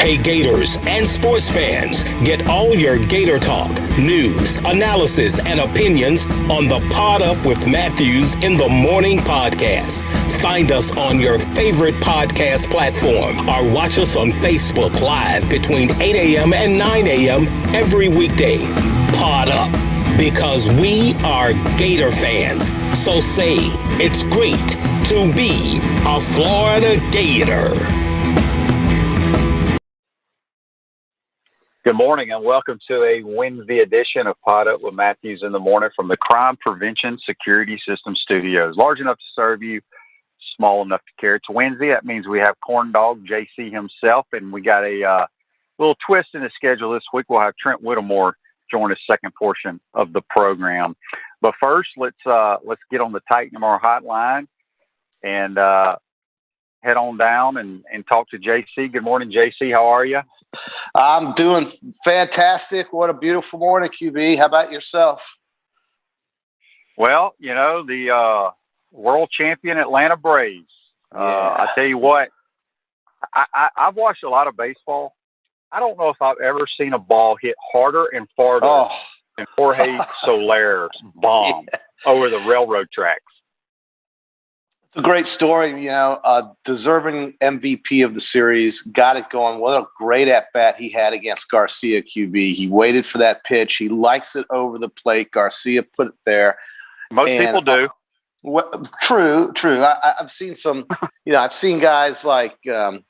Hey Gators and sports fans, get all your Gator talk, news, analysis, and opinions on the Pod Up with Matthews in the Morning podcast. Find us on your favorite podcast platform or watch us on Facebook Live between 8 a.m. and 9 a.m. every weekday. Pod Up, because we are Gator fans. So say it's great to be a Florida Gator. Good morning and welcome to a Wednesday edition of Pod Up with Matthews in the Morning from the Crime Prevention Security System Studios. Large enough to serve you, small enough to carry. It's Wednesday. That means we have Corn Dog JC himself, and we got a little twist in the schedule this week. We'll have Trent Whittemore join us second portion of the program. But first, let's get on the Titan MR hotline and head on down and talk to JC. Good morning, JC. How are you? I'm doing fantastic. What a beautiful morning, QB. How about yourself? Well, you know, the world champion Atlanta Braves. I tell you what, I've watched a lot of baseball. I don't know if I've ever seen a ball hit harder and farther than Jorge Soler's bomb over the railroad tracks. It's a great story, you know, deserving MVP of the series, got it going. What a great at-bat he had against Garcia, QB. He waited for that pitch. He likes it over the plate. Garcia put it there. Most people do. True. I've seen some, I've seen guys like, the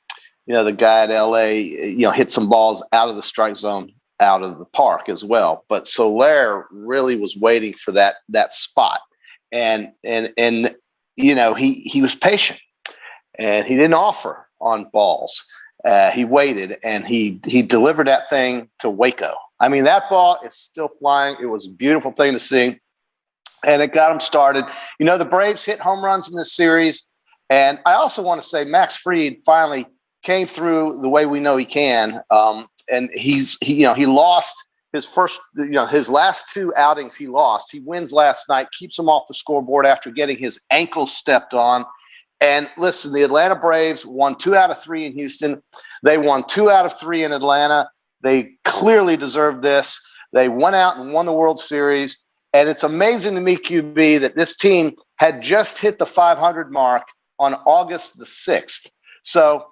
guy at LA, hit some balls out of the strike zone, out of the park as well. But Soler really was waiting for that spot. And he was patient, and he didn't offer on balls. He waited, and he delivered that thing to Waco. I mean, that ball is still flying. It was a beautiful thing to see, and it got him started. You know, the Braves hit home runs in this series, and I also want to say Max Fried finally came through the way we know he can, and he lost his first, his last two outings he lost. He wins last night, keeps him off the scoreboard after getting his ankle stepped on. And listen, the Atlanta Braves won 2 out of 3 in Houston. They won 2 out of 3 in Atlanta. They clearly deserved this. They went out and won the World Series. And it's amazing to me, QB, that this team had just hit the 500 mark on August the 6th. So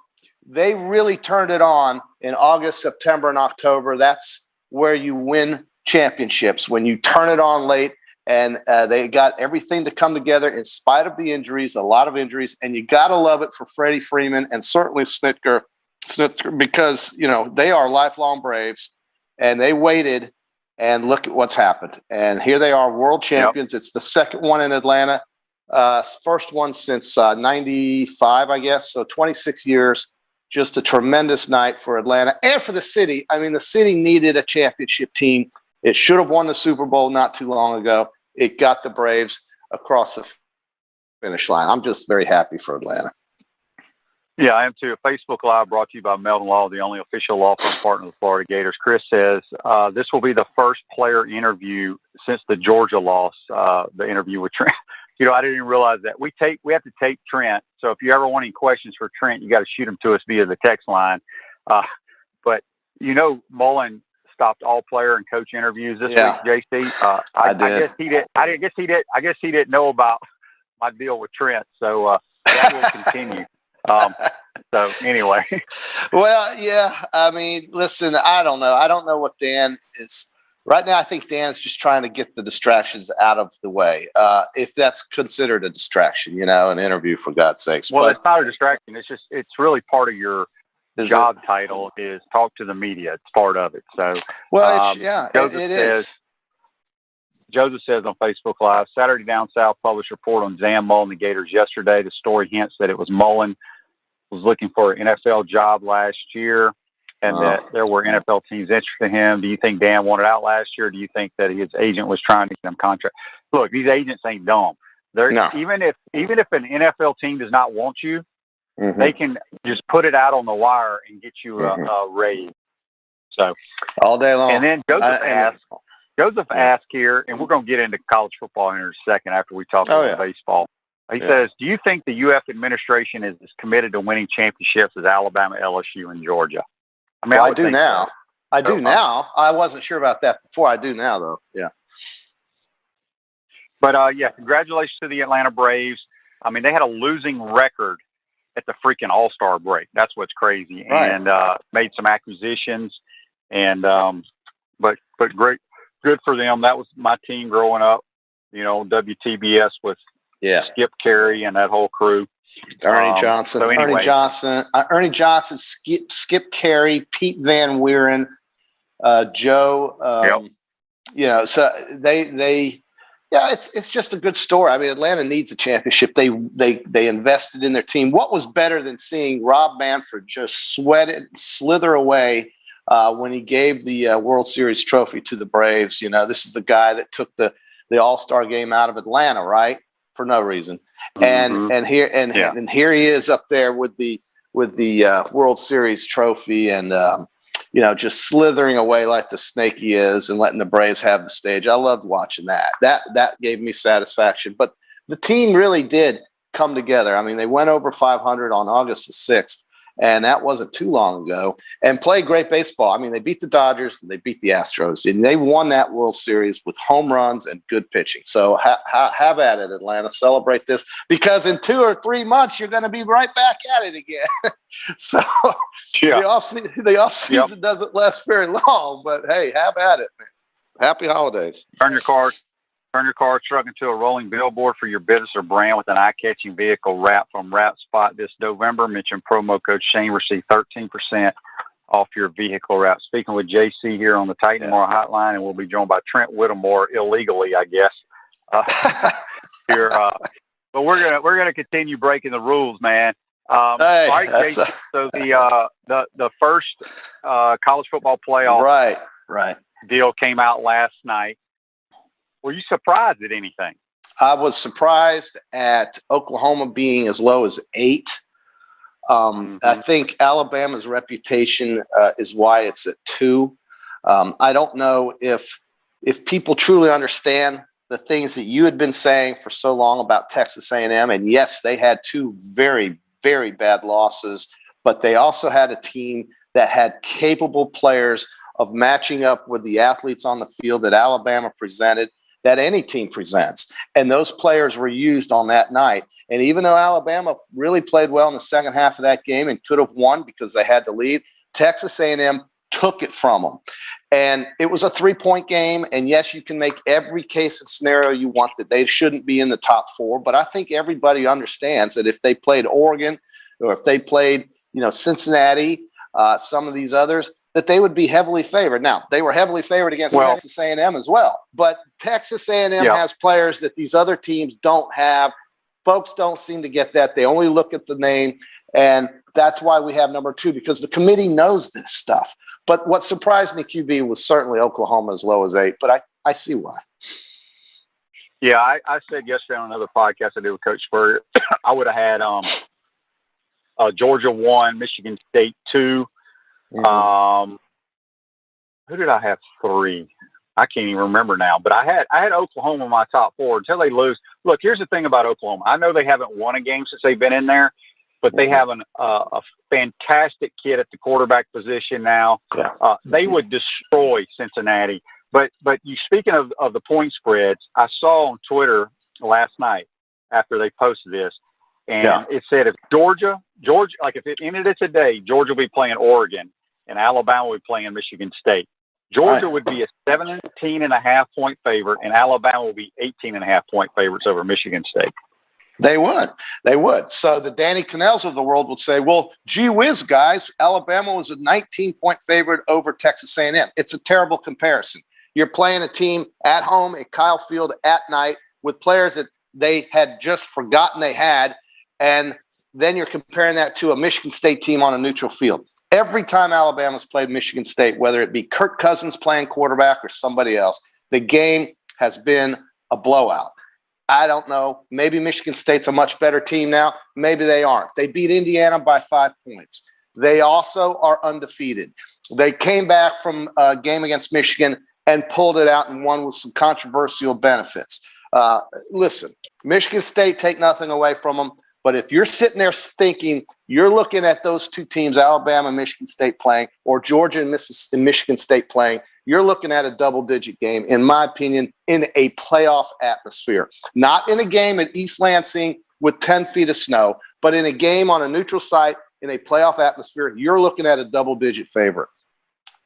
they really turned it on in August, September, and October. That's where you win championships, when you turn it on late, and they got everything to come together in spite of the injuries, a lot of injuries, and you got to love it for Freddie Freeman and certainly Snitker, because, they are lifelong Braves, and they waited, and look at what's happened. And here they are, world champions. Yep. It's the second one in Atlanta, first one since 95, I guess, so 26 years. Just a tremendous night for Atlanta and for the city. I mean, the city needed a championship team. It should have won the Super Bowl not too long ago. It got the Braves across the finish line. I'm just very happy for Atlanta. Yeah, I am too. Facebook Live brought to you by Melton Law, the only official law firm partner of the Florida Gators. Chris says this will be the first player interview since the Georgia loss, the interview with Trent. I didn't even realize that. We have to tape Trent. So if you ever want any questions for Trent, you got to shoot them to us via the text line. But Mullen stopped all player and coach interviews this week, JC. I guess he did. I guess he didn't know about my deal with Trent. So that will continue. So anyway. Well, yeah. I mean, listen, I don't know. I don't know what Dan is. Right now, I think Dan's just trying to get the distractions out of the way, if that's considered a distraction, an interview, for God's sakes. Well, it's not a distraction. It's really part of your job title is talk to the media. It's part of it. So, well, it is. Joseph says on Facebook Live, Saturday Down South published a report on Zam Mullen, the Gators, yesterday. The story hints that it was Mullen was looking for an NFL job last year, and that there were NFL teams interested in him. Do you think Dan wanted out last year? Or do you think that his agent was trying to get him contract? Look, these agents ain't dumb. Even if an NFL team does not want you, they can just put it out on the wire and get you a raise. So all day long. And then Joseph asked here, and we're going to get into college football in a second after we talk about baseball. He says, do you think the UF administration is as committed to winning championships as Alabama, LSU, and Georgia? I mean, well, I I would do think now. so. I do now. I wasn't sure about that before. I do now, though. Yeah. But yeah, congratulations to the Atlanta Braves. I mean, they had a losing record at the freaking All-Star break. That's what's crazy. Right. And made some acquisitions, and but great, good for them. That was my team growing up. You know, WTBS with Skip Carey and that whole crew. Ernie Johnson, so anyway. Ernie Johnson, Skip Carey, Pete Van Wieren, Joe. You know, so they. Yeah, it's just a good story. I mean, Atlanta needs a championship. They invested in their team. What was better than seeing Rob Manfred just slither away when he gave the World Series trophy to the Braves? You know, this is the guy that took the All-Star game out of Atlanta, right, for no reason. Mm-hmm. And here he is up there with the World Series trophy, and you know, just slithering away like the snake he is and letting the Braves have the stage. I loved watching that. That gave me satisfaction. But the team really did come together. I mean, they went over 500 on August the 6th, and that wasn't too long ago, and played great baseball. I mean, they beat the Dodgers and they beat the Astros, and they won that World Series with home runs and good pitching. So have at it, Atlanta. Celebrate this, because in 2 or 3 months, you're going to be right back at it again. So the off-season doesn't last very long, but hey, have at it, man. Happy holidays. Turn your car truck into a rolling billboard for your business or brand with an eye-catching vehicle wrap from Wrap Spot this November. Mention promo code Shane. Receive 13% off your vehicle wrap. Speaking with JC here on the Titan Tomorrow Hotline, and we'll be joined by Trent Whittemore, illegally, I guess. Here, but we're gonna continue breaking the rules, man. All right, JC. So the first college football playoff deal came out last night. Were you surprised at anything? I was surprised at Oklahoma being as low as 8. I think Alabama's reputation is why it's at 2. I don't know if people truly understand the things that you had been saying for so long about Texas A&M. And yes, they had 2 very, very bad losses, but they also had a team that had capable players of matching up with the athletes on the field that Alabama presented, that any team presents. And those players were used on that night. And even though Alabama really played well in the second half of that game and could have won because they had the lead, Texas A&M took it from them. And it was a 3-point game. And yes, you can make every case and scenario you want that they shouldn't be in the top 4. But I think everybody understands that if they played Oregon or if they played, Cincinnati, some of these others, that they would be heavily favored. Now, they were heavily favored against Texas A&M as well. But Texas A&M has players that these other teams don't have. Folks don't seem to get that. They only look at the name, and that's why we have number 2, because the committee knows this stuff. But what surprised me, QB, was certainly Oklahoma as low as 8, but I see why. Yeah, I said yesterday on another podcast I did with Coach Spurrier, I would have had Georgia 1, Michigan State 2. Who did I have 3? I can't even remember now, but I had Oklahoma in my top 4 until they lose. Look, here's the thing about Oklahoma. I know they haven't won a game since they've been in there, but they have a fantastic kid at the quarterback position now. They would destroy Cincinnati. But you speaking of the point spreads, I saw on Twitter last night after they posted this, and it said if Georgia, like if it ended it today, Georgia will be playing Oregon and Alabama will be playing Michigan State. Georgia would be a 17.5 point favorite, and Alabama will be 18.5 point favorites over Michigan State. They would. So the Danny Cannells of the world would say, well, gee whiz, guys, Alabama was a 19-point favorite over Texas A&M. It's a terrible comparison. You're playing a team at home at Kyle Field at night with players that they had just forgotten they had, and then you're comparing that to a Michigan State team on a neutral field. Every time Alabama's played Michigan State, whether it be Kirk Cousins playing quarterback or somebody else, the game has been a blowout. I don't know. Maybe Michigan State's a much better team now. Maybe they aren't. They beat Indiana by 5 points. They also are undefeated. They came back from a game against Michigan and pulled it out and won with some controversial benefits. Listen, Michigan State, take nothing away from them. But if you're sitting there thinking you're looking at those two teams, Alabama and Michigan State playing, or Georgia and Michigan State playing, you're looking at a double-digit game, in my opinion, in a playoff atmosphere. Not in a game at East Lansing with 10 feet of snow, but in a game on a neutral site in a playoff atmosphere, you're looking at a double-digit favorite.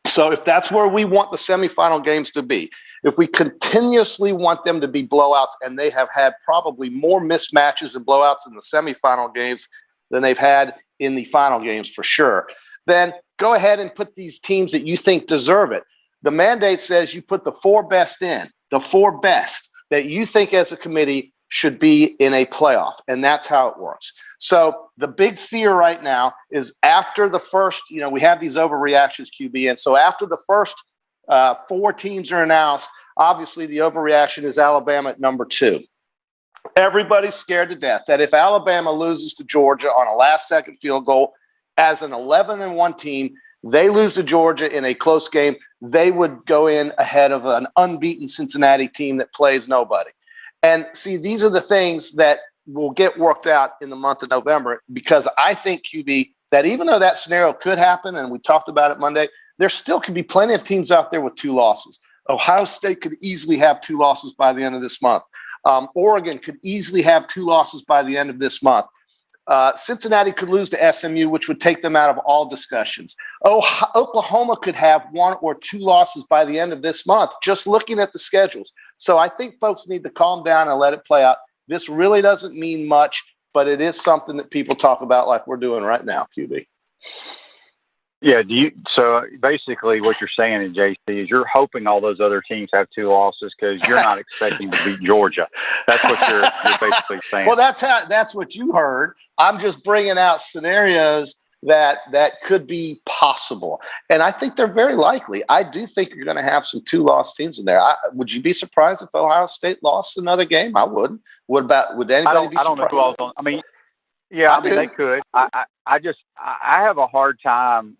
So if that's where we want the semifinal games to be, if we continuously want them to be blowouts, and they have had probably more mismatches and blowouts in the semifinal games than they've had in the final games for sure, then go ahead and put these teams that you think deserve it. The mandate says you put the four best in, the four best that you think as a committee should be in a playoff, and that's how it works. So the big fear right now is after the first, we have these overreactions, QB, and so after the first four teams are announced, obviously the overreaction is Alabama at number 2. Everybody's scared to death that if Alabama loses to Georgia on a last-second field goal as an 11-1 team, they lose to Georgia in a close game, they would go in ahead of an unbeaten Cincinnati team that plays nobody. And see, these are the things that will get worked out in the month of November, because I think, QB, that even though that scenario could happen, and we talked about it Monday, there still could be plenty of teams out there with 2 losses. Ohio State could easily have 2 losses by the end of this month. Oregon could easily have 2 losses by the end of this month. Cincinnati could lose to SMU, which would take them out of all discussions. Oklahoma could have 1 or 2 losses by the end of this month, just looking at the schedules. So I think folks need to calm down and let it play out. This really doesn't mean much, but it is something that people talk about like we're doing right now, QB. Yeah. So basically what you're saying, JC, is you're hoping all those other teams have 2 losses because you're not expecting to beat Georgia. That's what you're basically saying. Well, that's what you heard. I'm just bringing out scenarios that could be possible, and I think they're very likely. I do think you're going to have some 2-loss teams in there. Would you be surprised if Ohio State lost another game? I wouldn't. Would anybody be surprised? I don't know who else on. I mean, yeah, they could. I have a hard time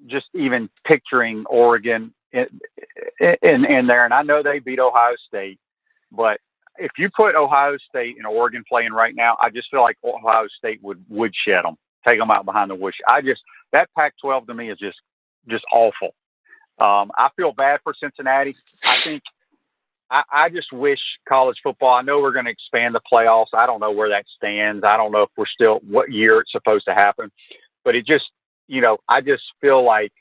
just even picturing Oregon in there, and I know they beat Ohio State, but if you put Ohio State and Oregon playing right now, I just feel like Ohio State would woodshed them, take them out behind the woodshed. That Pac-12 to me is just awful. I feel bad for Cincinnati. I think I just wish college football. I know we're going to expand the playoffs. I don't know where that stands. I don't know if we're still what year it's supposed to happen, but it just, I just feel like,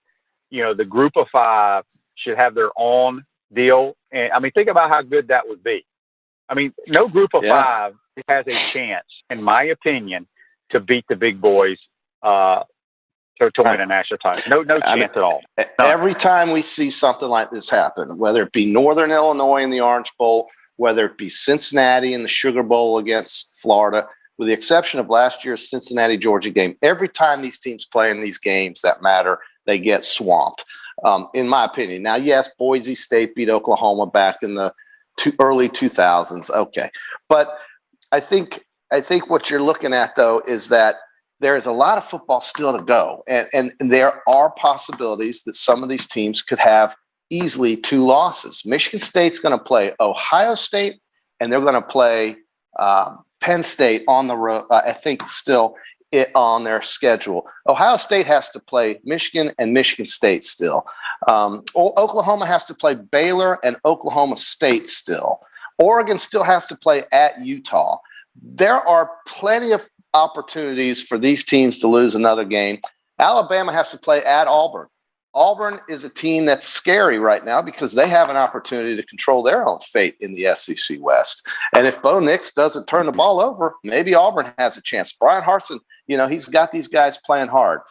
the group of 5 should have their own deal. And I mean, think about how good that would be. I mean, no group of 5 has a chance, in my opinion, to beat the big boys to win a national title. No chance at all. No. Every time we see something like this happen, whether it be Northern Illinois in the Orange Bowl, whether it be Cincinnati in the Sugar Bowl against Florida, with the exception of last year's Cincinnati-Georgia game, every time these teams play in these games that matter, they get swamped, in my opinion. Now, yes, Boise State beat Oklahoma back in the early 2000s. Okay. But I think what you're looking at, though, is that there is a lot of football still to go. And there are possibilities that some of these teams could have easily 2 losses. Michigan State's going to play Ohio State, and they're going to play Penn State on the road, I think still on their schedule. Ohio State has to play Michigan and Michigan State still. Oklahoma has to play Baylor and Oklahoma State still. Oregon still has to play at Utah. There are plenty of opportunities for these teams to lose another game. Alabama has to play at Auburn. Auburn is a team that's scary right now because they have an opportunity to control their own fate in the SEC West. And if Bo Nix doesn't turn the ball over, maybe Auburn has a chance. Brian Harsin, he's got these guys playing hard.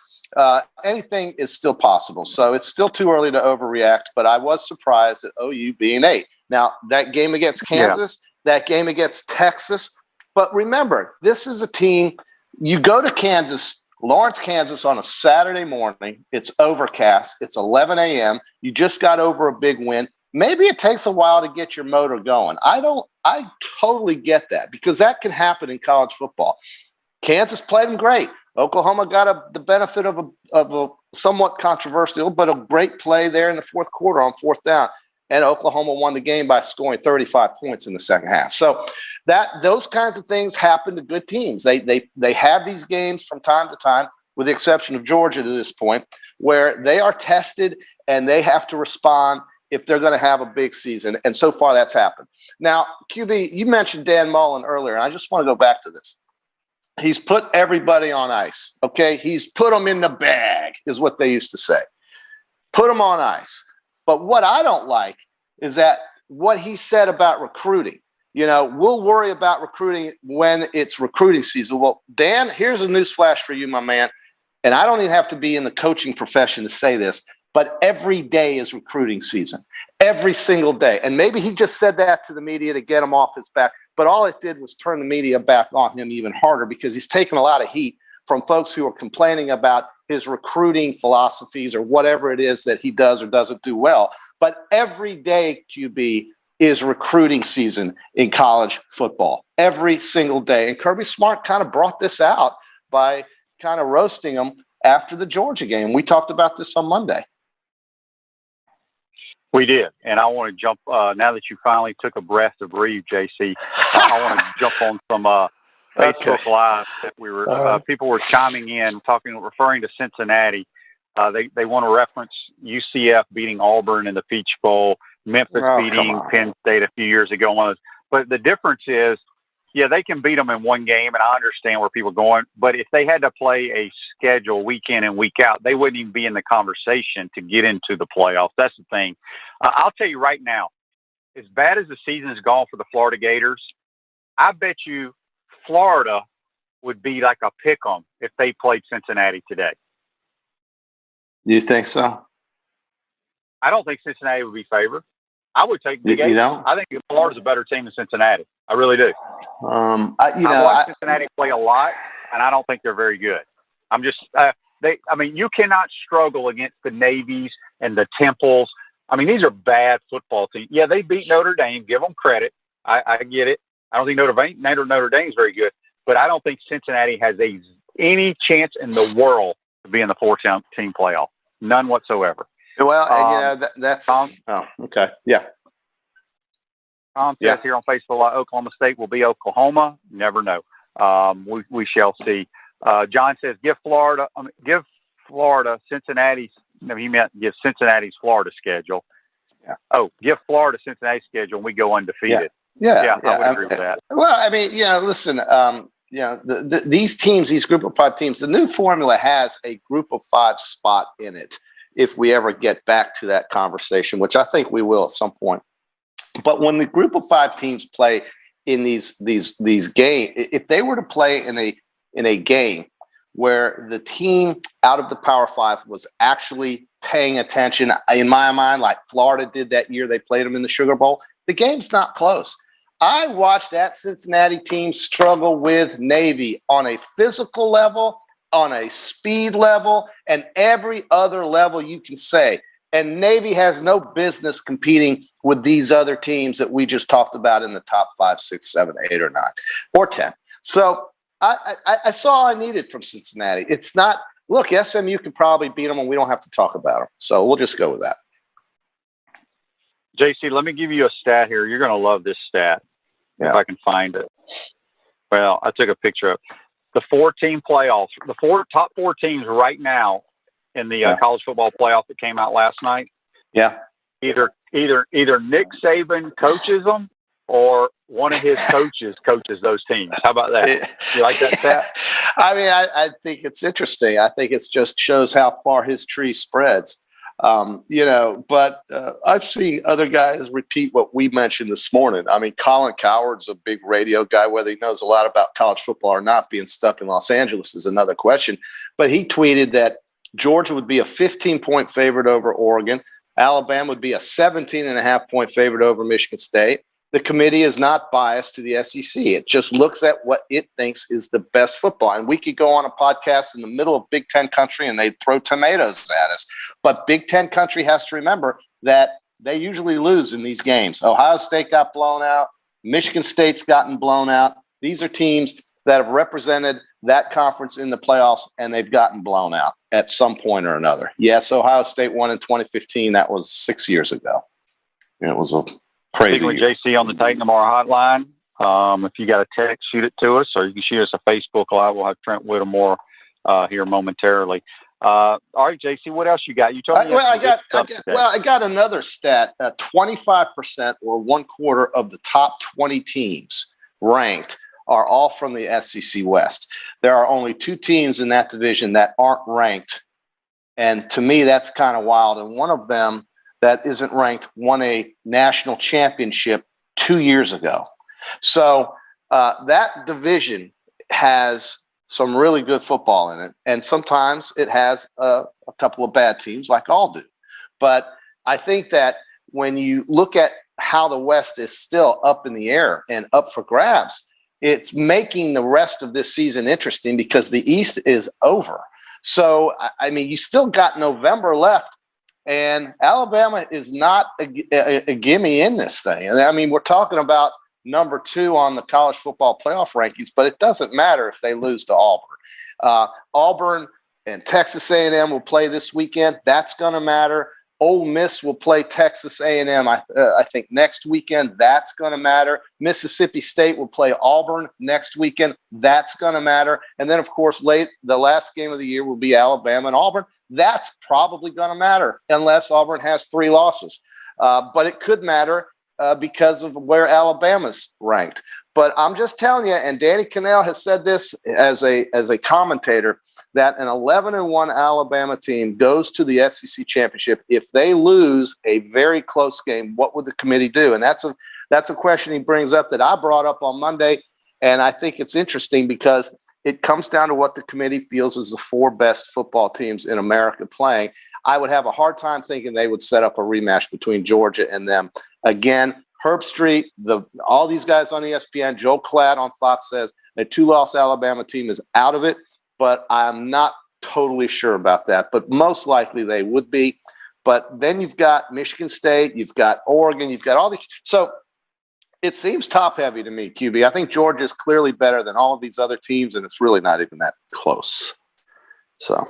Anything is still possible. So it's still too early to overreact, but I was surprised at OU being 8. Now, that game against Kansas, that game against Texas. But remember, this is a team, you go to Kansas, Lawrence, Kansas on a Saturday morning. It's overcast. It's 11 a.m. You just got over a big win. Maybe it takes a while to get your motor going. I totally get that because that can happen in college football. Kansas played them great. Oklahoma got the benefit of a somewhat controversial, but a great play there in the fourth quarter on 4th down. And Oklahoma won the game by scoring 35 points in the second half. So Those kinds of things happen to good teams. They have these games from time to time, with the exception of Georgia to this point, where they are tested and they have to respond if they're going to have a big season. And so far that's happened. Now, QB, you mentioned Dan Mullen earlier, and I just want to go back to this. He's put everybody on ice, okay? He's put them in the bag, is what they used to say. Put them on ice. But what I don't like is that what he said about recruiting. We'll worry about recruiting when it's recruiting season. Well, Dan, here's a news flash for you, my man. And I don't even have to be in the coaching profession to say this, but every day is recruiting season. Every single day. And maybe he just said that to the media to get him off his back. But all it did was turn the media back on him even harder, because he's taken a lot of heat from folks who are complaining about his recruiting philosophies or whatever it is that he does or doesn't do well. But every day, QB, is recruiting season in college football. Every single day. And Kirby Smart kind of brought this out by kind of roasting him after the Georgia game. We talked about this on Monday. We did, and I want to jump, now that you finally took a breath to breathe, JC, I want to jump on some Facebook Live that we were, people were chiming in, referring to Cincinnati. They want to reference UCF beating Auburn in the Peach Bowl, Memphis beating Penn State a few years ago. But the difference is, yeah, they can beat them in one game, and I understand where people are going. But if they had to play a schedule week in and week out, they wouldn't even be in the conversation to get into the playoffs. That's the thing. I'll tell you right now, as bad as the season has gone for the Florida Gators, I bet you Florida would be like a pick-em if they played Cincinnati today. You think so? I don't think Cincinnati would be favored. I would take the Gators. I think Florida's a better team than Cincinnati. I really do. I've watched Cincinnati play a lot, and I don't think they're very good. I'm just you cannot struggle against the Navies and the Temples. I mean, these are bad football teams. Yeah, they beat Notre Dame. Give them credit. I get it. I don't think Notre Dame is very good, but I don't think Cincinnati has any chance in the world to be in the 4-team playoff. None whatsoever. Well, that's okay. Yeah. Tom says here on Facebook, Oklahoma State will be Oklahoma. Never know. We shall see. John says, give Florida Cincinnati's. No, he meant give Cincinnati's Florida schedule. Yeah. Oh, give Florida Cincinnati's schedule, and we go undefeated. Yeah. I would agree with that. Well, I mean, listen. These teams, these group of 5 teams, the new formula has a group of 5 spot in it. If we ever get back to that conversation, which I think we will at some point. But when the group of 5 teams play in these games, if they were to play in a game where the team out of the Power 5 was actually paying attention, in my mind, like Florida did that year they played them in the Sugar Bowl, the game's not close. I watched that Cincinnati team struggle with Navy on a physical level, on a speed level, and every other level you can say. And Navy has no business competing with these other teams that we just talked about in the top 5, 6, 7, 8, or 9, or 10. So I saw all I needed from Cincinnati. It's not, look, SMU could probably beat them and we don't have to talk about them. So we'll just go with that. JC, let me give you a stat here. You're going to love this stat if I can find it. Well, I took a picture of the 4-team playoffs. The top 4 teams right now in the college football playoff that came out last night. Yeah. Either Nick Saban coaches them or one of his coaches coaches those teams. How about that? You like that stat? I mean, I think it's interesting. I think it just shows how far his tree spreads. But I've seen other guys repeat what we mentioned this morning. I mean, Colin Cowherd's a big radio guy. Whether he knows a lot about college football or not, being stuck in Los Angeles is another question. But he tweeted that Georgia would be a 15-point favorite over Oregon. Alabama would be a 17.5-point favorite over Michigan State. The committee is not biased to the SEC. It just looks at what it thinks is the best football. And we could go on a podcast in the middle of Big Ten country and they'd throw tomatoes at us. But Big Ten country has to remember that they usually lose in these games. Ohio State got blown out. Michigan State's gotten blown out. These are teams that have represented that conference in the playoffs, and they've gotten blown out at some point or another. Yes, Ohio State won in 2015. That was 6 years ago. It was a crazy. Speaking with JC on the Tate Lamar hotline, If you got a text, shoot it to us, or you can shoot us a Facebook Live. We'll have Trent Whittemore here momentarily. All right, JC, what else you got? You told me I got another stat. 25% or 1/4 of the top 20 teams ranked are all from the SEC West. There are only 2 teams in that division that aren't ranked. And to me, that's kind of wild. And one of them that isn't ranked won a national championship 2 years ago. So that division has some really good football in it. And sometimes it has a couple of bad teams like all do. But I think that when you look at how the West is still up in the air and up for grabs, it's making the rest of this season interesting because the East is over. So, I mean, you still got November left, and Alabama is not a gimme in this thing. I mean, we're talking about number 2 on the college football playoff rankings, but it doesn't matter if they lose to Auburn. Auburn and Texas A&M will play this weekend. That's going to matter. Ole Miss will play Texas A&M, I think, next weekend. That's going to matter. Mississippi State will play Auburn next weekend. That's going to matter. And then, of course, the last game of the year will be Alabama and Auburn. That's probably going to matter unless Auburn has 3 losses. But it could matter because of where Alabama's ranked. But I'm just telling you, and Danny Cannell has said this as a commentator, that an 11-1 Alabama team goes to the SEC championship. If they lose a very close game, what would the committee do? And that's a question he brings up that I brought up on Monday, and I think it's interesting because it comes down to what the committee feels is the 4 best football teams in America playing. I would have a hard time thinking they would set up a rematch between Georgia and them. Again, Herb Street, all these guys on ESPN, Joe Klatt on Fox says a 2-loss Alabama team is out of it, but I'm not totally sure about that. But most likely they would be. But then you've got Michigan State, you've got Oregon, you've got all these. So it seems top-heavy to me, QB. I think Georgia is clearly better than all of these other teams, and it's really not even that close. So.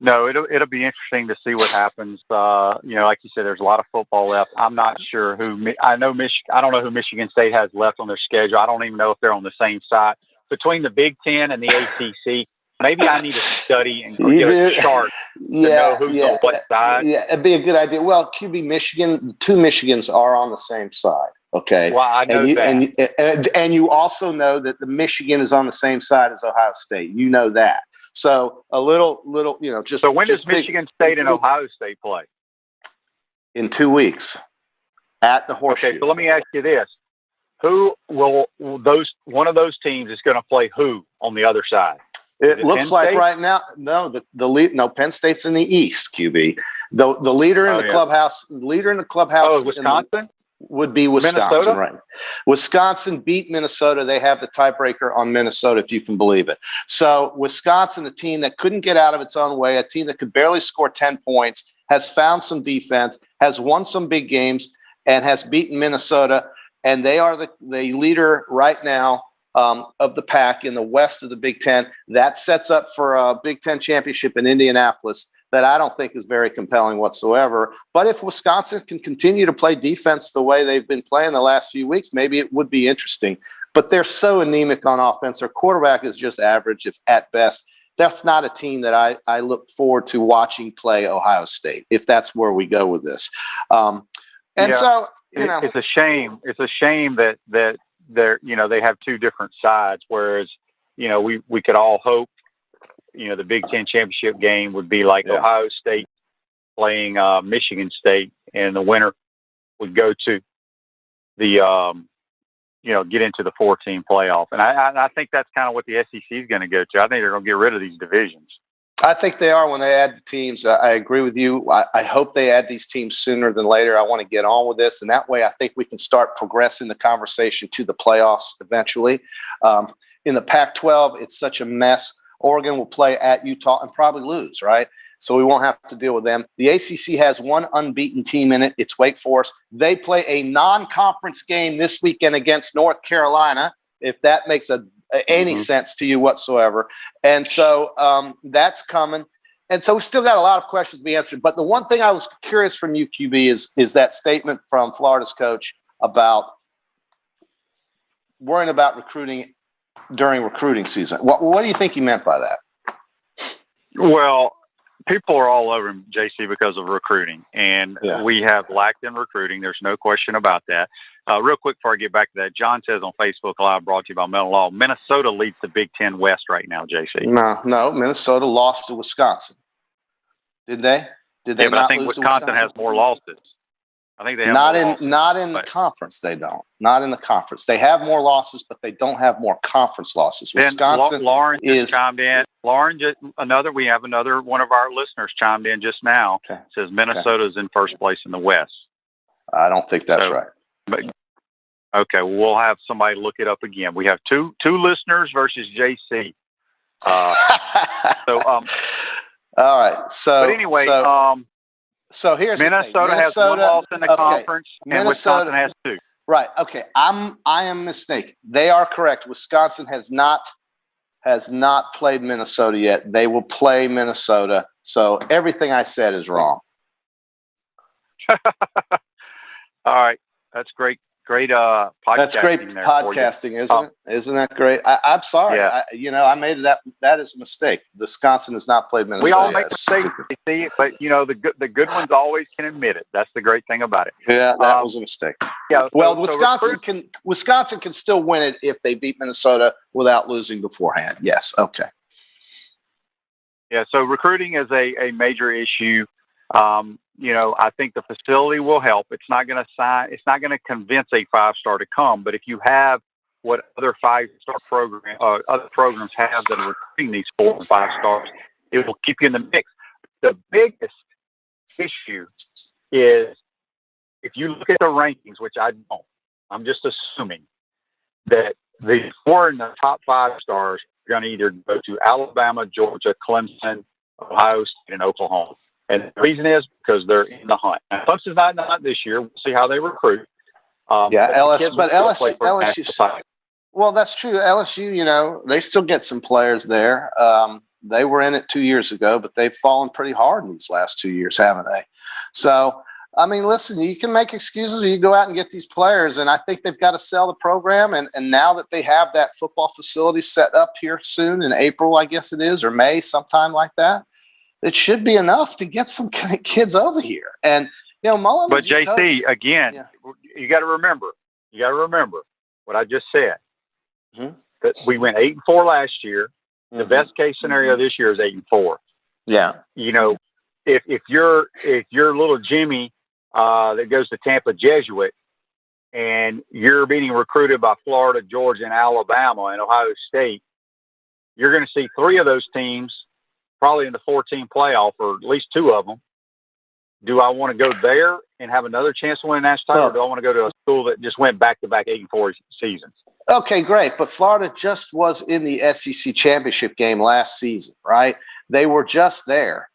No, it'll be interesting to see what happens. Like you said, there's a lot of football left. I'm not sure I don't know who Michigan State has left on their schedule. I don't even know if they're on the same side. Between the Big Ten and the ACC, maybe I need to study and get a chart to know who's on what side. Yeah, it'd be a good idea. Well, QB Michigan, the 2 Michigans are on the same side. Okay. Well, I know that. And you also know that the Michigan is on the same side as Ohio State. You know that. So a little, just. So when does Michigan State and Ohio State play? In 2 weeks, at the Horseshoe. Okay, so let me ask you this: who will one of those teams is going to play who on the other side? It looks like right now, Penn State's in the East. QB, the leader in the clubhouse. Oh, Wisconsin. Would be Wisconsin, Minnesota? Right? Wisconsin beat Minnesota. They have the tiebreaker on Minnesota, if you can believe it. So Wisconsin, a team that couldn't get out of its own way, a team that could barely score 10 points, has found some defense, has won some big games, and has beaten Minnesota. And they are the leader right now of the pack in the West of the Big Ten. That sets up for a Big Ten championship in Indianapolis that I don't think is very compelling whatsoever. But if Wisconsin can continue to play defense the way they've been playing the last few weeks, maybe it would be interesting. But they're so anemic on offense. Their quarterback is just average, if at best. That's not a team that I look forward to watching play Ohio State, if that's where we go with this. So, it's a shame. It's a shame that they're, they have 2 different sides, whereas, we could all hope, the Big Ten championship game would be like Ohio State playing Michigan State, and the winner would go to the, get into the 4-team playoff. And I think that's kind of what the SEC is going to go to. I think they're going to get rid of these divisions. I think they are when they add the teams. I agree with you. I hope they add these teams sooner than later. I want to get on with this. And that way I think we can start progressing the conversation to the playoffs eventually. In the Pac-12, it's such a mess. Oregon will play at Utah and probably lose, right? So we won't have to deal with them. The ACC has 1 unbeaten team in it. It's Wake Forest. They play a non-conference game this weekend against North Carolina, if that makes any sense to you whatsoever. And so that's coming. And so we've still got a lot of questions to be answered. But the one thing I was curious from you, QB, is that statement from Florida's coach about worrying about recruiting during recruiting season. What do you think he meant by that? Well, people are all over him, JC, because of recruiting, and we have lacked in recruiting. There's no question about that. Real quick before I get back to that, John says on Facebook Live, brought to you by Melon Law, Minnesota leads the Big Ten West right now, JC. No, Minnesota lost to Wisconsin. Did they? Did they not lose to Wisconsin? Wisconsin has more losses. I think they have not in the conference. They don't. Not in the conference. They have more losses, but they don't have more conference losses. Wisconsin. Lauren just chimed in. Lauren, we have another one of our listeners chimed in just now. Okay. Says Minnesota is in first place in the West. I don't think that's right. But, okay, we'll have somebody look it up again. We have two listeners versus JC. All right. But anyway, so here's Minnesota has one loss in the conference, and Wisconsin has two. Right. Okay. I am mistaken. They are correct. Wisconsin has not played Minnesota yet. They will play Minnesota. So everything I said is wrong. All right. That's great. Great podcasting. That's great podcasting, isn't it? Isn't that great? I'm sorry. Yeah. I made that. That is a mistake. Wisconsin has not played Minnesota. We all make mistakes, but the good ones always can admit it. That's the great thing about it. Yeah, that was a mistake. Yeah. Well, Wisconsin can still win it if they beat Minnesota without losing beforehand. Yes. Okay. Yeah. So recruiting is a major issue. I think the facility will help. It's not going to convince a 5-star to come. But if you have what other 5-star other programs have that are recruiting these 4 and 5 stars, it will keep you in the mix. The biggest issue is if you look at the rankings, which I don't, I'm just assuming that the 4 in the top 5 stars are going to either go to Alabama, Georgia, Clemson, Ohio State, and Oklahoma. And the reason is because they're in the hunt. Now, Clemson's not in the hunt this year. We'll see how they recruit. LSU. Well, that's true. LSU, they still get some players there. They were in it 2 years ago, but they've fallen pretty hard in these last 2 years, haven't they? So, I mean, listen, you can make excuses or you go out and get these players, and I think they've got to sell the program. And now that they have that football facility set up here soon in April, I guess it is, or May, sometime like that, it should be enough to get some kids over here. And, Mullen. But JC, again, you got to remember what I just said. Mm-hmm. That we went 8-4 last year. The best case scenario this year is 8-4. Yeah. If you're little Jimmy that goes to Tampa Jesuit and you're being recruited by Florida, Georgia, and Alabama and Ohio State, you're going to see 3 of those teams probably in the 14 playoff, or at least 2 of them. Do I want to go there and have another chance to win a national title, or do I want to go to a school that just went back-to-back 8-4 seasons? Okay, great. But Florida just was in the SEC championship game last season, right? They were just there.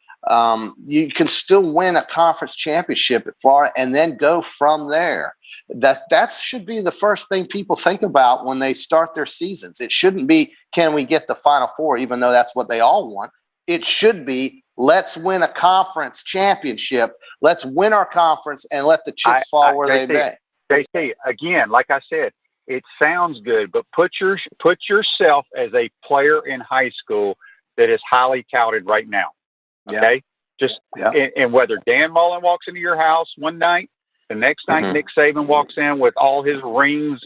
You can still win a conference championship at Florida and then go from there. That should be the first thing people think about when they start their seasons. It shouldn't be, can we get the Final Four, even though that's what they all want. It should be, let's win a conference championship. Let's win our conference and let the chips fall where they may. JC, again, like I said, it sounds good, but put yourself as a player in high school that is highly touted right now. Okay? And whether Dan Mullen walks into your house one night, the next night Nick Saban walks in with all his rings,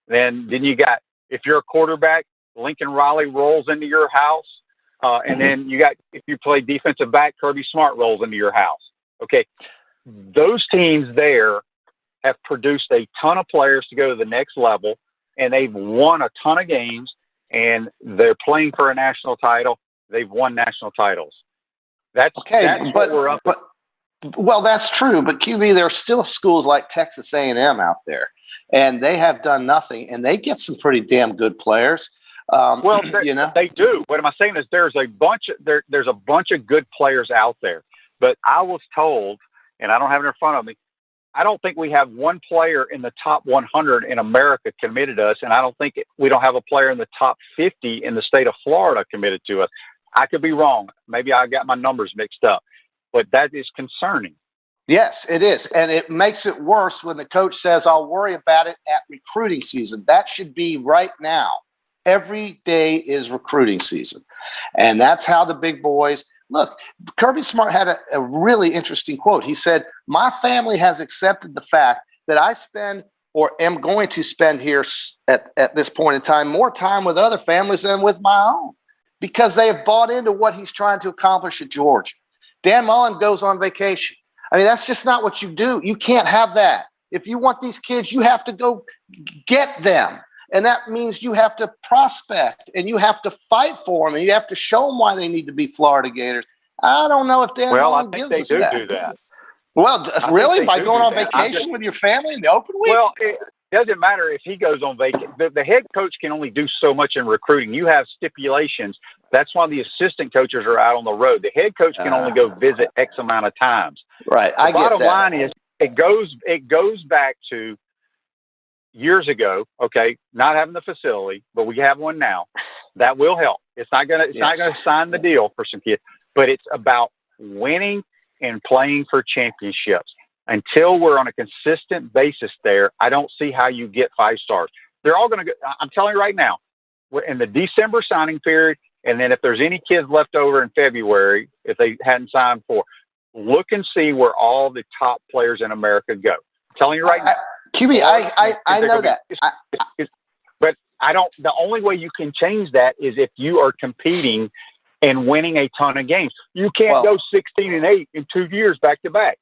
then you got, if you're a quarterback, Lincoln Riley rolls into your house. And then you got, if you play defensive back, Kirby Smart rolls into your house. Okay. Those teams there have produced a ton of players to go to the next level, and they've won a ton of games, and they're playing for a national title. They've won national titles. That's what we're up to. Well, that's true. But QB, there are still schools like Texas A&M out there, and they have done nothing, and they get some pretty damn good players. They do. What am I saying is there's a bunch of good players out there. But I was told, and I don't have it in front of me, I don't think we have one player in the top 100 in America committed to us, and I don't think we don't have a player in the top 50 in the state of Florida committed to us. I could be wrong. Maybe I got my numbers mixed up, but that is concerning. Yes, it is. And it makes it worse when the coach says, I'll worry about it at recruiting season. That should be right now. Every day is recruiting season. And that's how the big boys look. Kirby Smart had a really interesting quote. He said, my family has accepted the fact that I spend or am going to spend here at this point in time more time with other families than with my own, because they have bought into what he's trying to accomplish at Georgia. Dan Mullen goes on vacation. I mean, that's just not what you do. You can't have that. If you want these kids, you have to go get them. And that means you have to prospect and you have to fight for them and you have to show them why they need to be Florida Gators. I don't know if Dan Mullen gives us that. Well, I think they do that. Well, really? By going on vacation with your family in the open week? Well, it doesn't matter if he goes on vacation. The head coach can only do so much in recruiting. You have stipulations. That's why the assistant coaches are out on the road. The head coach can only go visit X amount of times. Right. I get that. The bottom line is it goes back to years ago, okay, not having the facility, but we have one now. That will help. It's not gonna sign the deal for some kids, but it's about winning and playing for championships. Until we're on a consistent basis there, I don't see how you get 5 stars. They're all going to go. I'm telling you right now, we're in the December signing period, and then if there's any kids left over in February, if they hadn't signed for, look and see where all the top players in America go. I'm telling you right now. QB, I know that. But I don't. The only way you can change that is if you are competing and winning a ton of games. You can't go 16-8 in 2 years back to back.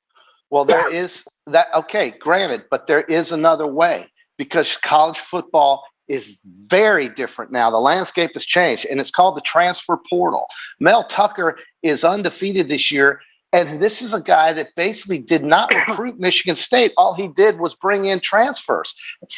Well, there is that. Okay, granted, but there is another way, because college football is very different now. The landscape has changed, and it's called the transfer portal. Mel Tucker is undefeated this year, and this is a guy that basically did not recruit Michigan State. All he did was bring in transfers,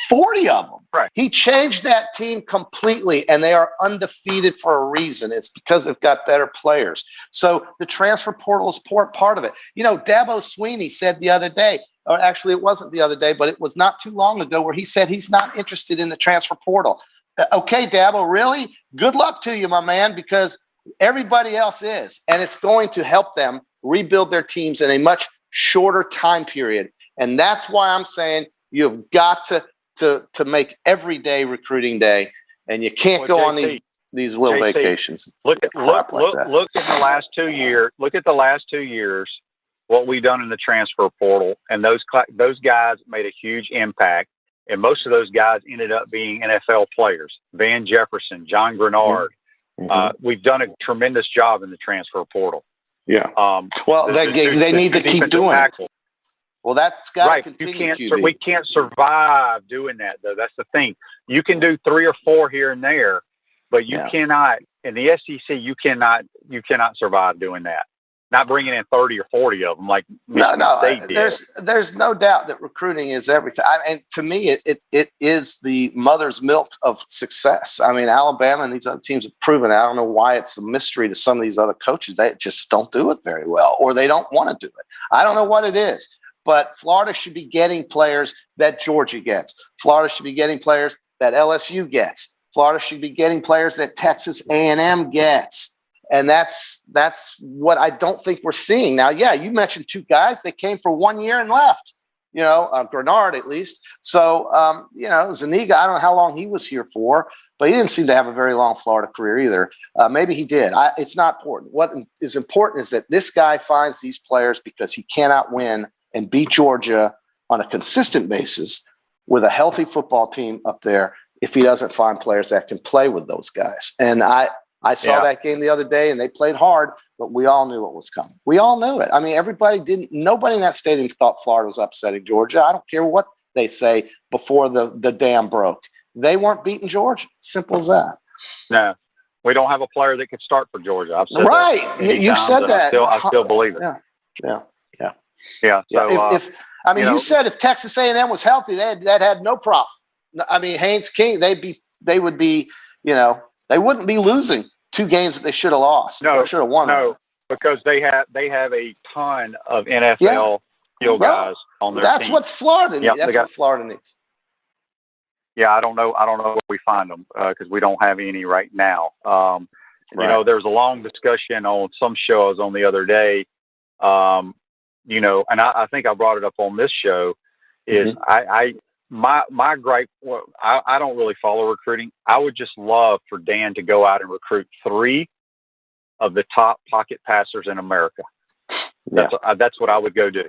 40 of them. Right. He changed that team completely, and they are undefeated for a reason. It's because they've got better players. So the transfer portal is part of it. You know, Dabo Swinney said the other day, or actually it wasn't the other day, but it was not too long ago, where he said he's not interested in the transfer portal. Okay, Dabo, really? Good luck to you, my man, because everybody else is, and it's going to help them rebuild their teams in a much shorter time period. And that's why I'm saying you've got to make every day recruiting day, and you can't go on these little vacations. Look at the last 2 years. Look at the last 2 years, what we've done in the transfer portal, and those guys made a huge impact. And most of those guys ended up being NFL players. Van Jefferson, John Grenard. Mm-hmm. We've done a tremendous job in the transfer portal. Yeah. Well, they need to keep doing it. Well, that's got to continue. We can't survive doing that, though. That's the thing. You can do 3 or 4 here and there, but you cannot. In the SEC, you cannot survive doing that. Not bringing in 30 or 40 of them like Michigan State did. There's no doubt that recruiting is everything. And to me, it is the mother's milk of success. I mean, Alabama and these other teams have proven it. I don't know why it's a mystery to some of these other coaches. They just don't do it very well, or they don't want to do it. I don't know what it is, but Florida should be getting players that Georgia gets. Florida should be getting players that LSU gets. Florida should be getting players that Texas A&M gets. And that's what I don't think we're seeing now. Yeah, you mentioned 2 guys. They came for 1 year and left, Grenard at least. So, Zuniga, I don't know how long he was here for, but he didn't seem to have a very long Florida career either. Maybe he did. It's not important. What is important is that this guy finds these players, because he cannot win and beat Georgia on a consistent basis with a healthy football team up there if he doesn't find players that can play with those guys. And I saw that game the other day, and they played hard, but we all knew what was coming. We all knew it. I mean, nobody in that stadium thought Florida was upsetting Georgia. I don't care what they say before the dam broke. They weren't beating Georgia. Simple as that. No, we don't have a player that could start for Georgia. I've said right. You said that. I still believe it. Yeah. So, you said if Texas A&M was healthy, that had no problem. I mean, Haynes King, they would be, they wouldn't be losing 2 games that they should have lost. No, should have won. No, because they have a ton of NFL skill guys on their team. That's what Florida needs. That's what Florida needs. Yeah, I don't know where we find them, because we don't have any right now. There was a long discussion on some shows on the other day and I think I brought it up on this show, is my gripe, I don't really follow recruiting. I would just love for Dan to go out and recruit 3 of the top pocket passers in America. That's what I would go do.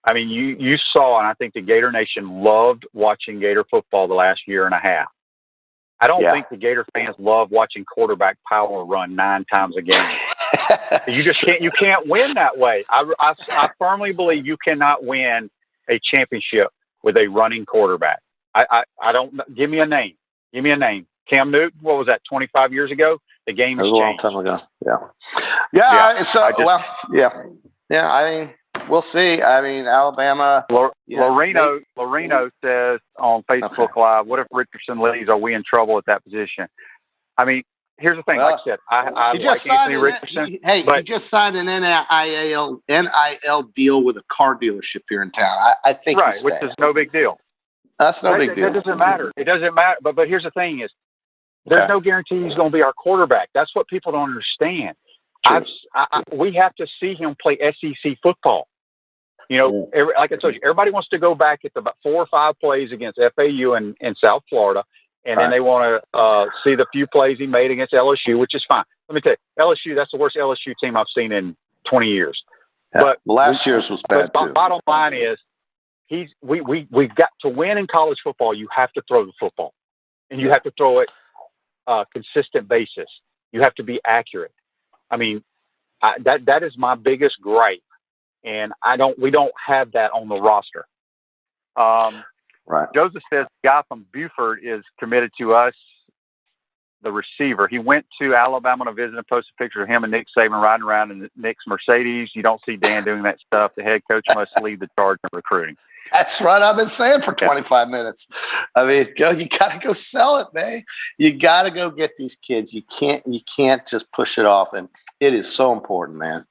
I mean, you saw, and I think the Gator Nation loved watching Gator football the last year and a half. I don't think the Gator fans love watching quarterback power run 9 times a game. You can't win that way. I firmly believe you cannot win a championship with a running quarterback. I don't. Give me a name. Cam Newton. What was that? 25 years ago. The game has changed. A long time ago. Yeah. I mean, we'll see. I mean, Alabama. Loreno says on Facebook Live, "What if Richardson leaves? Are we in trouble at that position?" I mean, here's the thing. Like I said, I like Anthony Richardson. He just signed an NIL deal with a car dealership here in town. I think which is no big deal. That's no big deal. It doesn't matter. It doesn't matter. But here's the thing: is there's no guarantee he's going to be our quarterback. That's what people don't understand. We have to see him play SEC football. Like I told you, everybody wants to go back at about 4 or 5 plays against FAU in South Florida, and then they want to see the few plays he made against LSU, which is fine. Let me tell you, LSU, that's the worst LSU team I've seen in 20 years. Yeah. But last year's was bad too. Bottom line is, we've got to win in college football. You have to throw the football, and you have to throw it consistent basis. You have to be accurate. I mean, that is my biggest gripe, and we don't have that on the roster. Joseph says the guy from Buford is committed to us, the receiver. He went to Alabama to visit and post a picture of him and Nick Saban riding around in Nick's Mercedes. You don't see Dan doing that stuff. The head coach must lead the charge in recruiting. That's what I've been saying for 25 minutes. I mean, you got to go sell it, man. You got to go get these kids. You can't just push it off, and it is so important, man.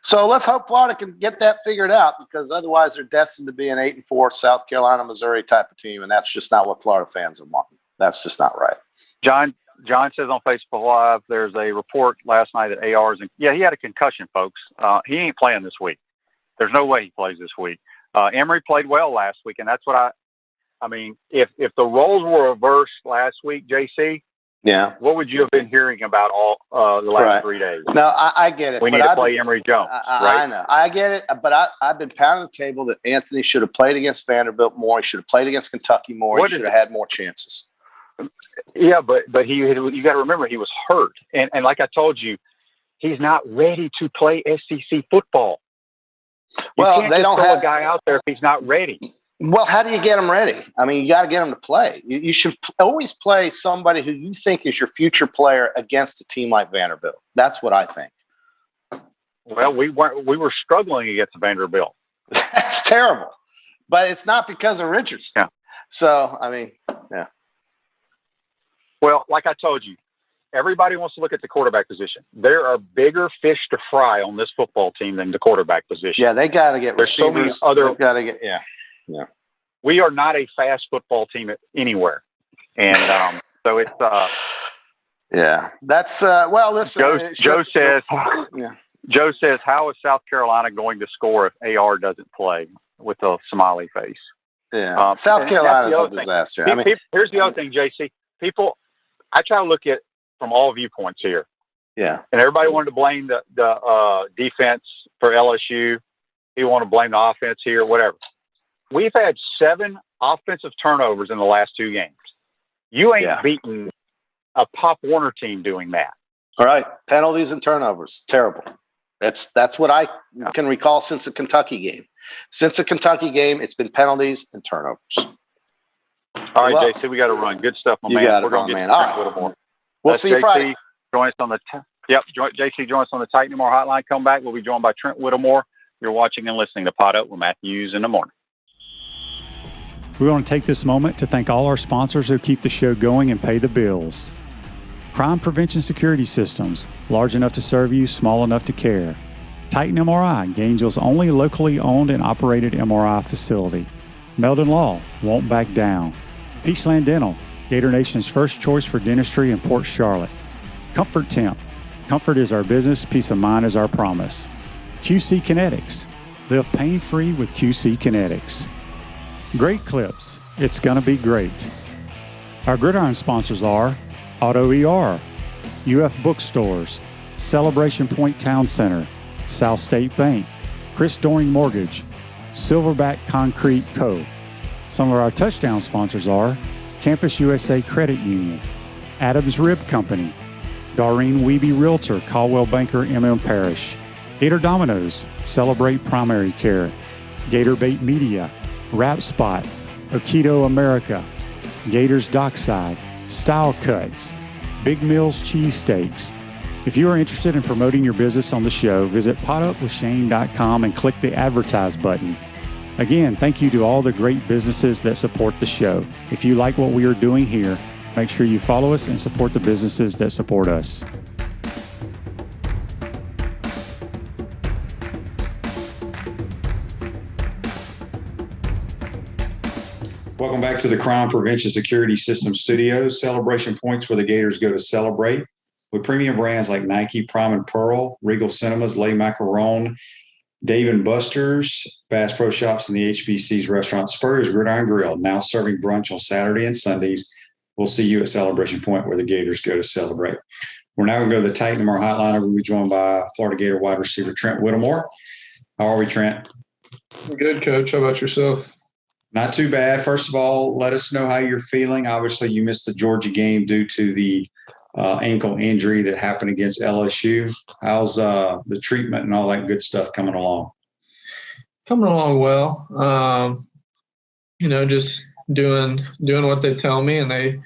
So let's hope Florida can get that figured out, because otherwise they're destined to be an 8-4 South Carolina, Missouri type of team, and that's just not what Florida fans are wanting. That's just not right. John says on Facebook Live, there's a report last night that AR's he had a concussion, folks. He ain't playing this week. There's no way he plays this week. Emory played well last week, and that's what I mean, if the roles were reversed last week, JC, what would you have been hearing about all the last 3 days? No, I get it. We need to play Emory Jones, right? I know. I get it, but I've been pounding the table that Anthony should have played against Vanderbilt more. He should have played against Kentucky more. He should have had more chances. Yeah, but you got to remember, he was hurt, and like I told you, he's not ready to play SEC football. They don't have a guy out there if he's not ready. Well, how do you get him ready? I mean, you got to get him to play. You should always play somebody who you think is your future player against a team like Vanderbilt. That's what I think. Well, we were struggling against Vanderbilt. That's terrible, but it's not because of Richardson. Yeah. So, I mean, yeah. Well, like I told you, everybody wants to look at the quarterback position. There are bigger fish to fry on this football team than the quarterback position. Yeah, they got to get receivers. They've got to get, yeah. We are not a fast football team anywhere, and so it's. Yeah, that's well. Listen, Joe says. Joe says, "How is South Carolina going to score if AR doesn't play?" With a smiley face. Yeah, South Carolina is a disaster. Here's the other thing, JC. I try to look at from all viewpoints here. Yeah. And everybody wanted to blame the defense for LSU. He wanted to blame the offense here, whatever. We've had 7 offensive turnovers in the last 2 games. You ain't beaten a Pop Warner team doing that. All right. Penalties and turnovers. Terrible. That's what I can recall since the Kentucky game. Since the Kentucky game, it's been penalties and turnovers. All right, JC, we got to run. Good stuff, my man. We're going to get Trent Whittemore. We'll see you Friday. Join us on the JC, join us on the Titan More Hotline. Come back. We'll be joined by Trent Whittemore. You're watching and listening to Pod Up with Matthews in the morning. We want to take this moment to thank all our sponsors who keep the show going and pay the bills. Crime Prevention Security Systems, large enough to serve you, small enough to care. Titan MRI, Gainesville's only locally owned and operated MRI facility. Meldon Law, won't back down. Peachland Dental, Gator Nation's first choice for dentistry in Port Charlotte. Comfort Temp, comfort is our business, peace of mind is our promise. QC Kinetics, Live pain-free with QC Kinetics. Great Clips. It's gonna be great. Our Gridiron sponsors are Auto ER, UF Bookstores, Celebration Point Town Center, South State Bank, Chris Doring Mortgage, Silverback Concrete Co. Some of our touchdown sponsors are Campus USA Credit Union, Adams Rib Company, Doreen Wiebe Realtor, Caldwell Banker, MM Parish, Gator Dominoes, Celebrate Primary Care, Gator Bait Media, Wrap Spot, Aikido America, Gators Dockside, Style Cuts, Big Mills Cheesesteaks. If you are interested in promoting your business on the show, visit potupwithshane.com and click the advertise button. Again, thank you to all the great businesses that support the show. If you like what we are doing here, make sure you follow us and support the businesses that support us. Welcome back to the Crime Prevention Security System Studios, celebration points where the Gators go to celebrate. With premium brands like Nike, Prime and Pearl, Regal Cinemas, Le Macaron, Dave & Buster's, Bass Pro Shops, and the HBC's restaurant Spurrier's Gridiron Grill, now serving brunch on Saturday and Sundays. We'll see you at Celebration Point where the Gators go to celebrate. We're now going to go to the Titan Mar Hotline. We'll be joined by Florida Gator wide receiver Trent Whittemore. How are we, Trent? Good, Coach. How about yourself? Not too bad. First of all, let us know how you're feeling. Obviously, you missed the Georgia game due to the ankle injury that happened against LSU. How's the treatment and all that good stuff coming along? Coming along well. Just doing what they tell me, and they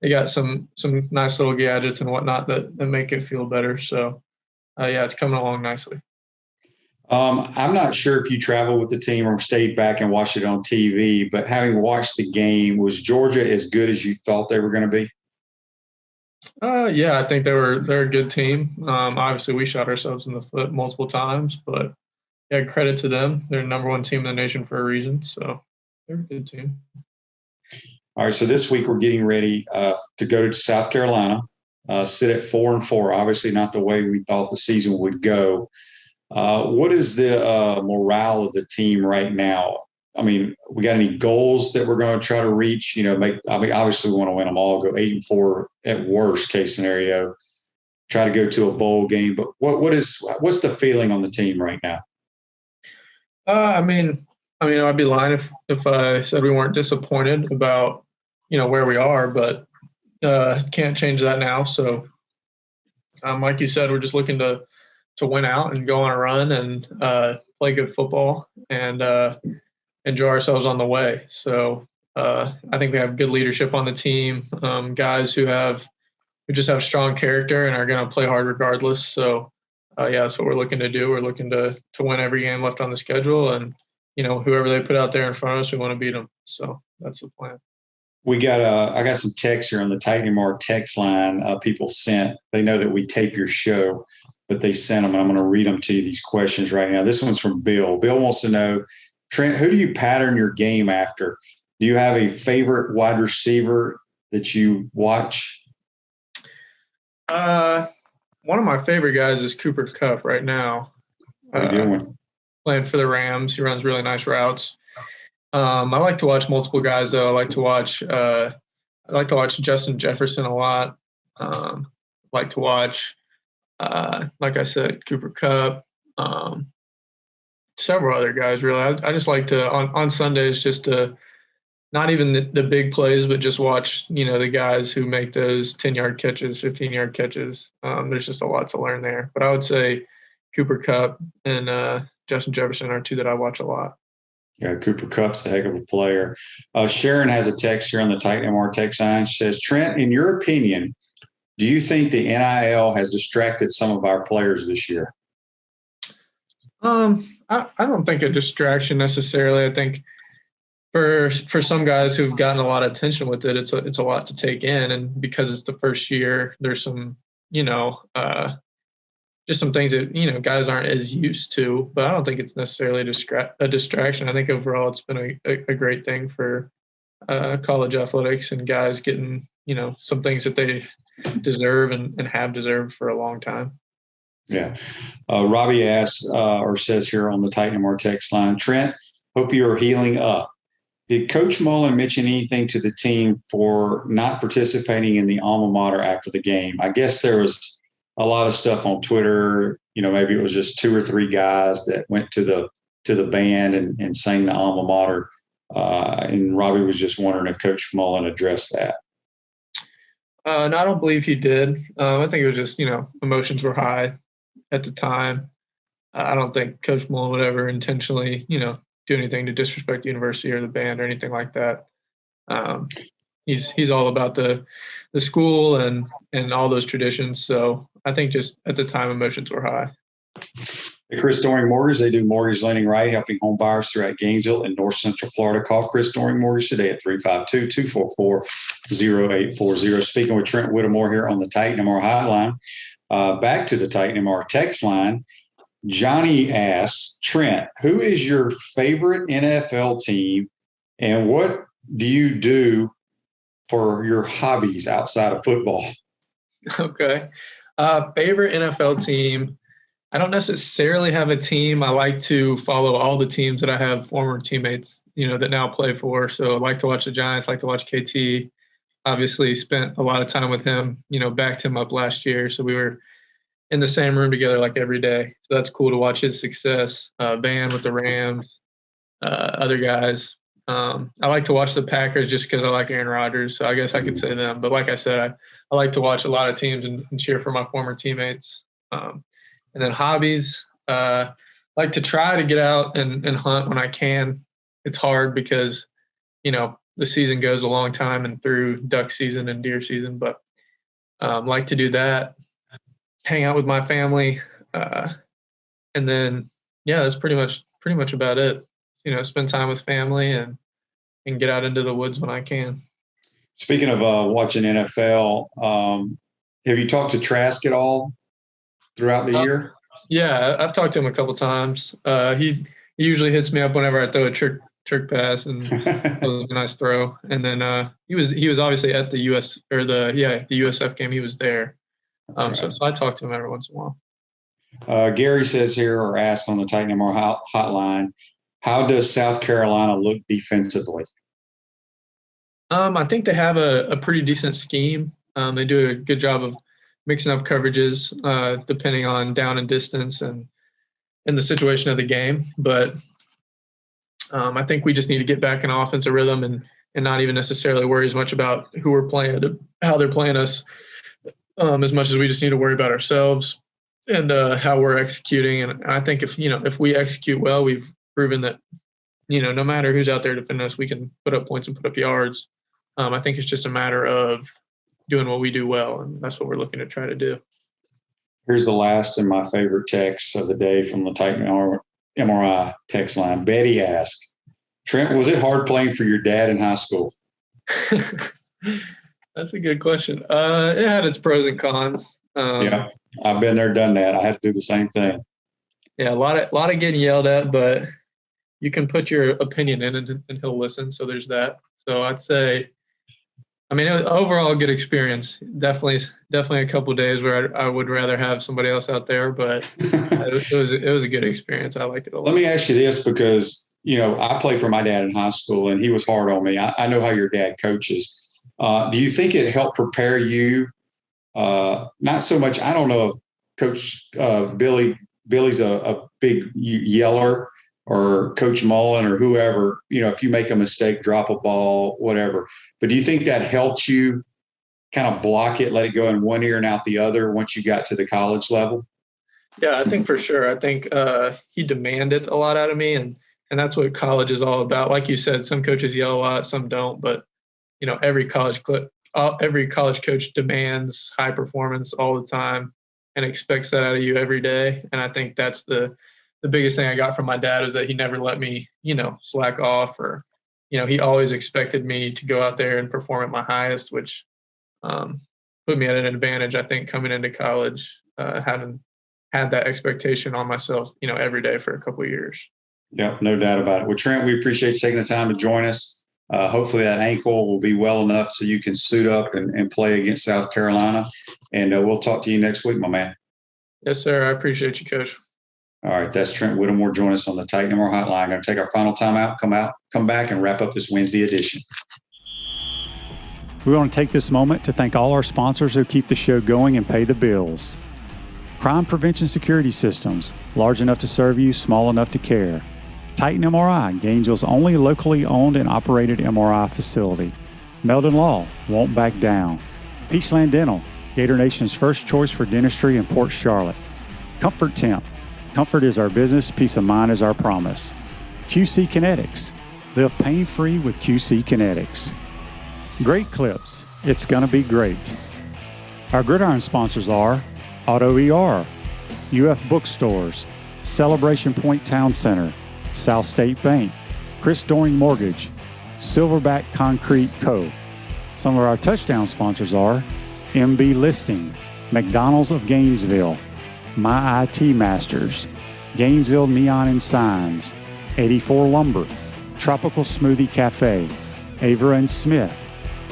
got some nice little gadgets and whatnot that make it feel better. So, it's coming along nicely. I'm not sure if you traveled with the team or stayed back and watched it on TV, but having watched the game, was Georgia as good as you thought they were going to be? I think they're a good team. Obviously, we shot ourselves in the foot multiple times, but credit to them. They're the number one team in the nation for a reason, so they're a good team. All right, so this week we're getting ready to go to South Carolina, sit at 4-4. Obviously, not the way we thought the season would go. What is the morale of the team right now? I mean, we got any goals that we're going to try to reach? Obviously we want to win them all, go 8-4 at worst case scenario, try to go to a bowl game. But what's the feeling on the team right now? I'd be lying if I said we weren't disappointed about, where we are, but can't change that now. So, like you said, we're just looking to win out and go on a run and play good football and enjoy ourselves on the way. So I think we have good leadership on the team, guys who just have strong character and are going to play hard regardless. So that's what we're looking to do. We're looking to win every game left on the schedule, and whoever they put out there in front of us, we want to beat them. So that's the plan. I got some text here on the Titan Mar text line. People sent. They know that we tape your show, but they sent them, and I'm going to read them to you, these questions right now. This one's from Bill. Bill wants to know, Trent, who do you pattern your game after? Do you have a favorite wide receiver that you watch? One of my favorite guys is Cooper Kupp right now. Playing for the Rams. He runs really nice routes. I like to watch multiple guys, though. I like to watch Justin Jefferson a lot. Like to watch, like I said, Cooper Kupp. Several other guys, really. I just like to, on Sundays, just to not even the big plays, but just watch, the guys who make those 10-yard catches, 15-yard catches. There's just a lot to learn there. But I would say Cooper Kupp and Justin Jefferson are two that I watch a lot. Yeah, Cooper Kupp's a heck of a player. Sharon has a text here on the Titan MR text line. She says, Trent, in your opinion, do you think the NIL has distracted some of our players this year? I don't think a distraction necessarily. I think for some guys who've gotten a lot of attention with it, it's a lot to take in, and because it's the first year, there's some just some things that guys aren't as used to. But I don't think it's necessarily a distraction. I think overall it's been a great thing for college athletics and guys getting some things that they deserve and have deserved for a long time. Yeah. Robbie asks or says here on the Titan MR text line, Trent, hope you are healing up. Did Coach Mullen mention anything to the team for not participating in the alma mater after the game? I guess there was a lot of stuff on Twitter. Maybe it was just 2 or 3 guys that went to the band and sang the alma mater. And Robbie was just wondering if Coach Mullen addressed that. No, I don't believe he did. I think it was just, emotions were high at the time. I don't think Coach Mullen would ever intentionally, do anything to disrespect the university or the band or anything like that. He's all about the school and all those traditions. So I think just at the time emotions were high. At Chris Doring Mortgage, they do mortgage lending right, helping home buyers throughout Gainesville and North Central Florida. Call Chris Doring Mortgage today at 352-244-0840. Speaking with Trent Whittemore here on the Titan MR hotline. Back to the Titan MR text line. Johnny asks, Trent, who is your favorite NFL team and what do you do for your hobbies outside of football? Okay. Favorite NFL team. I don't necessarily have a team. I like to follow all the teams that I have former teammates, that now play for. So I like to watch the Giants, like to watch KT. Obviously spent a lot of time with him, backed him up last year. So we were in the same room together like every day. So that's cool to watch his success. Van with the Rams, other guys. I like to watch the Packers just because I like Aaron Rodgers. So I guess I could say them. But like I said, I like to watch a lot of teams and cheer for my former teammates. And then hobbies, like to try to get out and hunt when I can. It's hard because, the season goes a long time and through duck season and deer season, but like to do that, hang out with my family. And then, that's pretty much about it. Spend time with family and get out into the woods when I can. Speaking of watching NFL, have you talked to Trask at all throughout the year? Yeah, I've talked to him a couple times. He usually hits me up whenever I throw a trick pass and it was a nice throw. And then he was obviously at the the USF game. He was there. Right. So I talk to him every once in a while. Gary says here or asks on the Titan MR hotline, how does South Carolina look defensively? I think they have a pretty decent scheme. They do a good job of mixing up coverages depending on down and distance and the situation of the game. But I think we just need to get back in offensive rhythm and not even necessarily worry as much about who we're playing, how they're playing us, as much as we just need to worry about ourselves and how we're executing. And I think if we execute well, we've proven that, no matter who's out there defending us, we can put up points and put up yards. I think it's just a matter of doing what we do well, and that's what we're looking to try to do. Here's the last and my favorite text of the day from the Titan MRI text line. Betty asked, Trent, was it hard playing for your dad in high school? That's a good question. It had its pros and cons. Yeah, I've been there, done that. I had to do the same thing. Yeah, a lot of getting yelled at, but you can put your opinion in and he'll listen. So there's that. So I'd say, overall good experience. Definitely a couple of days where I would rather have somebody else out there, but it was a good experience. I liked it a lot. Let me ask you this because, I played for my dad in high school and he was hard on me. I know how your dad coaches. Do you think it helped prepare you? Not so much. I don't know if Coach Billy's a big yeller or Coach Mullen or whoever, if you make a mistake, drop a ball, whatever. But do you think that helped you kind of block it, let it go in one ear and out the other once you got to the college level? Yeah, I think for sure. I think he demanded a lot out of me, and that's what college is all about. Like you said, some coaches yell a lot, some don't, but every college coach demands high performance all the time and expects that out of you every day. And I think that's the biggest thing I got from my dad is that he never let me, slack off or, he always expected me to go out there and perform at my highest, which put me at an advantage, I think, coming into college, having had that expectation on myself, every day for a couple of years. Yeah, no doubt about it. Well, Trent, we appreciate you taking the time to join us. Hopefully that ankle will be well enough so you can suit up and play against South Carolina. And we'll talk to you next week, my man. Yes, sir. I appreciate you, Coach. All right, that's Trent Whittemore. Join us on the Titan Whittemore Hotline. Going to take our final timeout, come back, and wrap up this Wednesday edition. We want to take this moment to thank all our sponsors who keep the show going and pay the bills. Crime Prevention Security Systems, large enough to serve you, small enough to care. Titan MRI, Gainesville's only locally owned and operated MRI facility. Meldon Law, won't back down. Peachland Dental, Gator Nation's first choice for dentistry in Port Charlotte. Comfort Temp, comfort is our business, peace of mind is our promise. QC Kinetics, live pain-free with QC Kinetics. Great Clips, it's gonna be great. Our Gridiron sponsors are Auto ER, UF Bookstores, Celebration Point Town Center, South State Bank, Chris Doring Mortgage, Silverback Concrete Co. Some of our touchdown sponsors are MB Listing, McDonald's of Gainesville, My IT Masters, Gainesville Neon and Signs, 84 Lumber, Tropical Smoothie Cafe, Avera and Smith,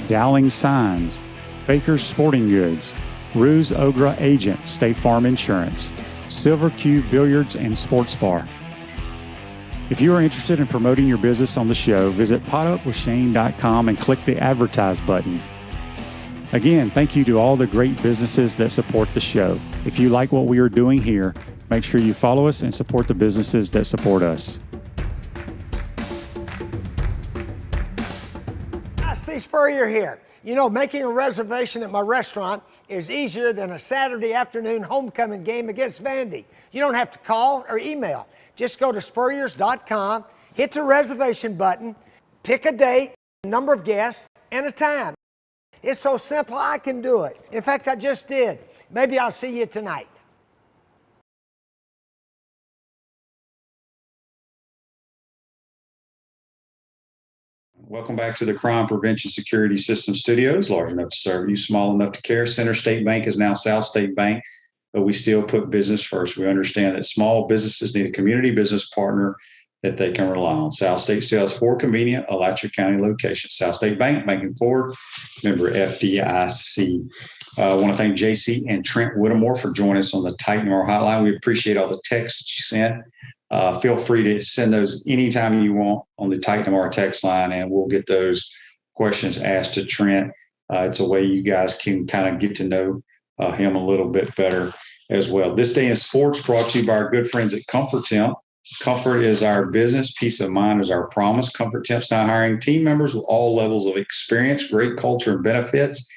Dowling Signs, Baker's Sporting Goods, Ruse Ogra Agent, State Farm Insurance, Silver Cube Billiards and Sports Bar. If you are interested in promoting your business on the show, visit potupwithshane.com and click the Advertise button. Again, thank you to all the great businesses that support the show. If you like what we are doing here, make sure you follow us and support the businesses that support us. Steve Spurrier here. You know, making a reservation at my restaurant is easier than a Saturday afternoon homecoming game against Vandy. You don't have to call or email. Just go to spurriers.com, hit the reservation button, pick a date, a number of guests, and a time. It's so simple, I can do it. In fact, I just did. Maybe I'll see you tonight. Welcome back to the Crime Prevention Security System Studios, large enough to serve you, small enough to care. Center State Bank is now South State Bank, but we still put business first. We understand that small businesses need a community business partner that they can rely on. South State still has 4 convenient Alachua County locations. South State Bank, banking forward, member FDIC. I want to thank JC and Trent Whittemore for joining us on the Titan Whittemore Hotline. We appreciate all the texts that you sent. Feel free to send those anytime you want on the Titan Whittemore text line, and we'll get those questions asked to Trent. It's a way you guys can kind of get to know him a little bit better as well. This Day in Sports brought to you by our good friends at Comfort Temp. Comfort is our business. Peace of mind is our promise. Comfort Temp's now hiring team members with all levels of experience, great culture and benefits,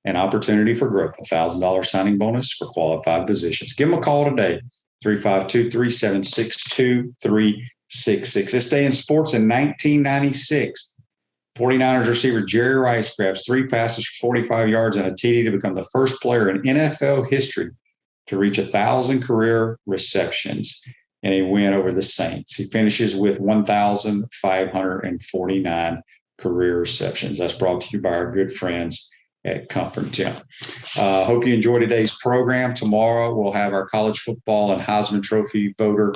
and opportunity for growth. $1,000 signing bonus for qualified positions. Give them a call today, 352-376-2366. This Day in Sports in 1996, 49ers receiver Jerry Rice grabs 3 passes for 45 yards and a TD to become the first player in NFL history to reach 1,000 career receptions in a win over the Saints. He finishes with 1,549 career receptions. That's brought to you by our good friends at Comfort Temp. Hope you enjoy today's program. Tomorrow we'll have our college football and Heisman Trophy voter,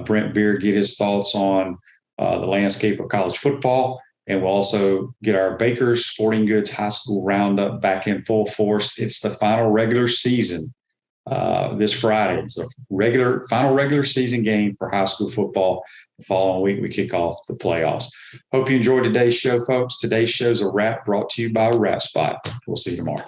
Brent Beer, get his thoughts on the landscape of college football. And we'll also get our Baker's Sporting Goods High School Roundup back in full force. It's the final regular season this Friday. It's the final regular season game for high school football. The following week, we kick off the playoffs. Hope you enjoyed today's show, folks. Today's show's a wrap brought to you by Wrap Spot. We'll see you tomorrow.